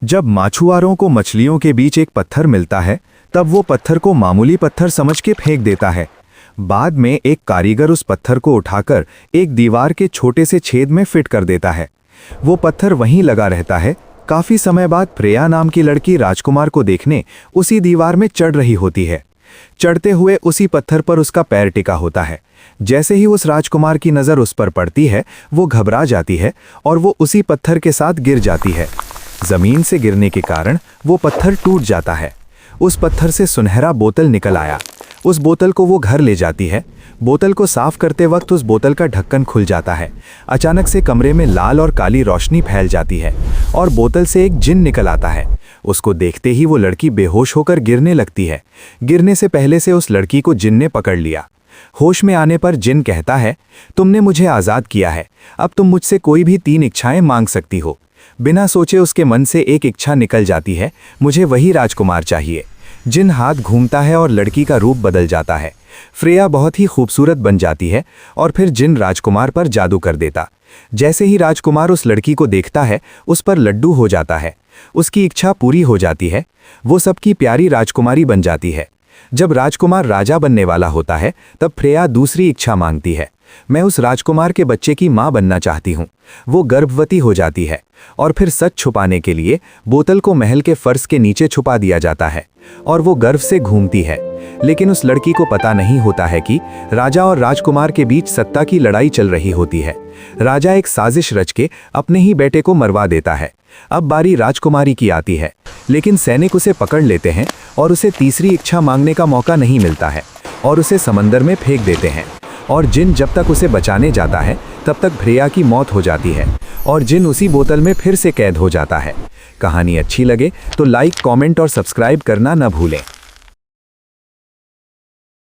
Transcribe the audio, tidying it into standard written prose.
जब मछुआरों को मछलियों के बीच एक पत्थर मिलता है तब वो पत्थर को मामूली पत्थर समझ के फेंक देता है। बाद में एक कारीगर उस पत्थर को उठाकर एक दीवार के छोटे से छेद में फिट कर देता है। वो पत्थर वहीं लगा रहता है। काफी समय बाद प्रिया नाम की लड़की राजकुमार को देखने उसी दीवार में चढ़ रही होती है। चढ़ते हुए उसी पत्थर पर उसका पैर टिका होता है। जैसे ही उस राजकुमार की नज़र उस पर पड़ती है वो घबरा जाती है और वो उसी पत्थर के साथ गिर जाती है। जमीन से गिरने के कारण वो पत्थर टूट जाता है। उस पत्थर से सुनहरा बोतल निकल आया। उस बोतल को वो घर ले जाती है। बोतल को साफ करते वक्त उस बोतल का ढक्कन खुल जाता है। अचानक से कमरे में लाल और काली रोशनी फैल जाती है और बोतल से एक जिन निकल आता है। उसको देखते ही वो लड़की बेहोश होकर गिरने लगती है। गिरने से पहले से उस लड़की को जिन ने पकड़ लिया। होश में आने पर जिन कहता है, तुमने मुझे आज़ाद किया है, अब तुम मुझसे कोई भी 3 इच्छाएं मांग सकती हो। बिना सोचे उसके मन से एक इच्छा निकल जाती है, मुझे वही राजकुमार चाहिए। जिन हाथ घूमता है और लड़की का रूप बदल जाता है। फ्रेया बहुत ही खूबसूरत बन जाती है और फिर जिन राजकुमार पर जादू कर देता। जैसे ही राजकुमार उस लड़की को देखता है उस पर लड्डू हो जाता है। उसकी इच्छा पूरी हो जाती है। वो सबकी प्यारी राजकुमारी बन जाती है। जब राजकुमार राजा बनने वाला होता है तब फ्रेया दूसरी इच्छा मांगती है, मैं उस राजकुमार के बच्चे की मां बनना चाहती हूँ। वो गर्भवती हो जाती है और फिर सच छुपाने के लिए बोतल को महल के फर्श के नीचे छुपा दिया जाता है और वो गर्व से घूमती है। लेकिन उस लड़की को पता नहीं होता है कि राजा और राजकुमार के बीच सत्ता की लड़ाई चल रही होती है। राजा एक साजिश रच के अपने ही बेटे को मरवा देता है। अब बारी राजकुमारी की आती है, लेकिन सैनिक उसे पकड़ लेते हैं और उसे तीसरी इच्छा मांगने का मौका नहीं मिलता है और उसे समंदर में फेंक देते हैं। और जिन जब तक उसे बचाने जाता है तब तक फ्रेया की मौत हो जाती है और जिन उसी बोतल में फिर से कैद हो जाता है। कहानी अच्छी लगे तो लाइक, कमेंट और सब्सक्राइब करना न भूलें।